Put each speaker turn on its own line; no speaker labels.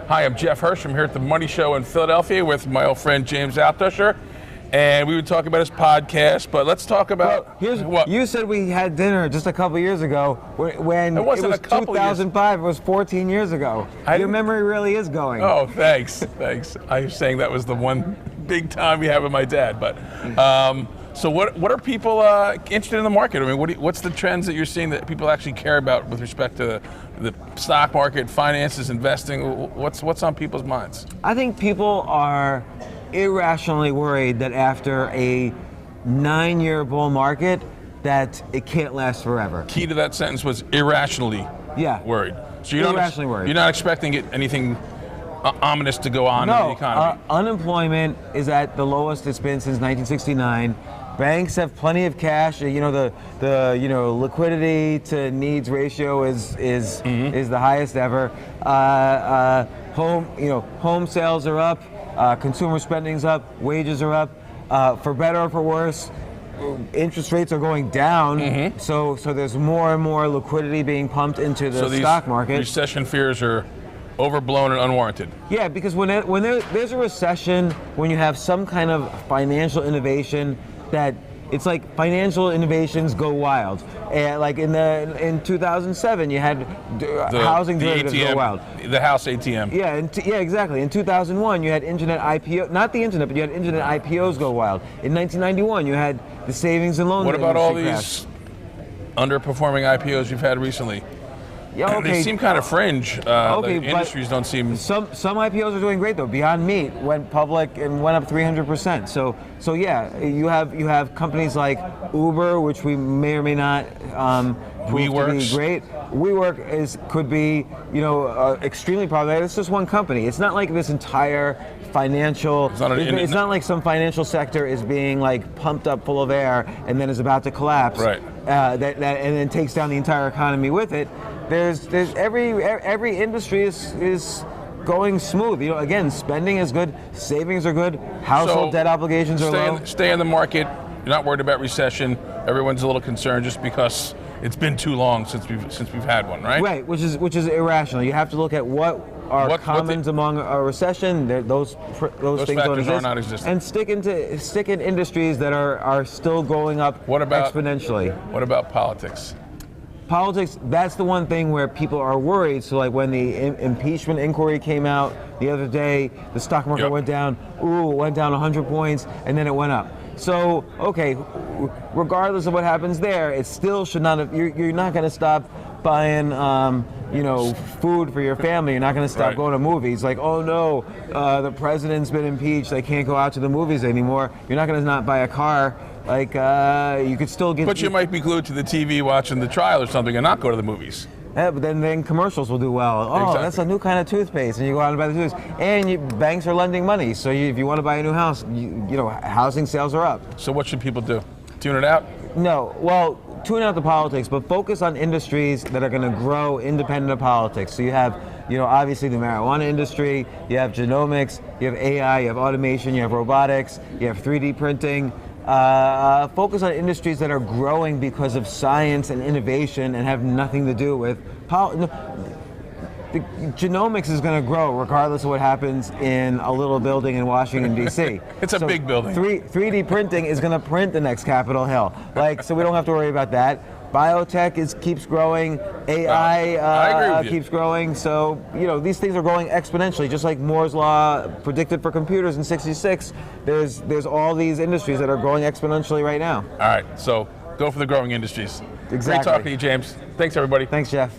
Hi, I'm Jeff Hirsch. I'm here at the Money Show in Philadelphia with my old friend James Altucher, and we were talking about his podcast. But let's talk about what
you said. We had dinner just a couple years ago when it was 2005. It was 14 years ago. Your memory really is going.
Oh, thanks. I was saying that was the one big time we had with my dad. But so what are people interested in the market? I mean, what's the trends that you're seeing that people actually care about with respect to the stock market, finances, investing? What's on people's minds?
I think people are irrationally worried that after a 9-year bull market, that it can't last forever.
Key to that sentence was irrationally worried. So you're
irrationally worried.
You're not expecting anything ominous to go on in the economy.
Unemployment is at the lowest it's been since 1969. Banks have plenty of cash. The liquidity to needs ratio is the highest ever. Home sales are up. Consumer spending's up. Wages are up. For better or for worse, interest rates are going down. So there's more and more liquidity being pumped into the stock market.
Recession fears are overblown and unwarranted.
Yeah, because when there's a recession, when you have some kind of financial innovation, that it's like financial innovations go wild. And like in 2007, you had housing derivatives go wild.
The house ATM.
Yeah, exactly. In 2001, you had internet IPO, not the internet, but you had internet IPOs go wild. In 1991, you had the savings and loans.
What about all these
crash.
underperforming IPOs you've had recently?
Yeah, okay.
They seem kind of fringe. The industries don't seem.
Some IPOs are doing great though. Beyond Meat went public and went up 300%. So yeah, you have companies like Uber, which we may or may not prove to be great. WeWork could be extremely problematic. It's just one company. It's not like this entire financial. It's not like some financial sector is being like pumped up full of air and then is about to collapse.
Right.
And then takes down the entire economy with it. There's every industry is going smooth. Again, spending is good, savings are good, household debt obligations are low.
Stay in the market. You're not worried about recession. Everyone's a little concerned just because it's been too long since we've had one, right?
Right, which is irrational. You have to look at what are commons among a recession. Those things don't exist.
Are not existent.
And stick in industries that are still going up exponentially.
What about politics?
Politics, that's the one thing where people are worried. So like when the impeachment inquiry came out the other day, the stock market went down. It went down 100 points, and then it went up. So, okay, regardless of what happens there, it still should not have, you're not going to stop buying, food for your family. You're not going to stop going to movies. Like, oh no, the president's been impeached. They can't go out to the movies anymore. You're not going to not buy a car. Like, you could still get...
But you might be glued to the TV watching the trial or something and not go to the movies.
Yeah, but then commercials will do well. Oh, exactly. That's a new kind of toothpaste, and you go out and buy the toothpaste. And banks are lending money, so if you want to buy a new house, housing sales are up.
So what should people do? Tune it out?
No, well, tune out the politics, but focus on industries that are going to grow independent of politics. So you have, obviously the marijuana industry, you have genomics, you have AI, you have automation, you have robotics, you have 3D printing. Focus on industries that are growing because of science and innovation and have nothing to do with the genomics is going to grow regardless of what happens in a little building in Washington, D.C.
It's a big building.
3D printing is going to print the next Capitol Hill. So we don't have to worry about that. Biotech keeps growing. AI keeps growing. So, these things are growing exponentially, just like Moore's Law predicted for computers in '66. There's all these industries that are growing exponentially right now.
All right, so go for the growing industries.
Exactly.
Great talking to you, James. Thanks, everybody.
Thanks, Jeff.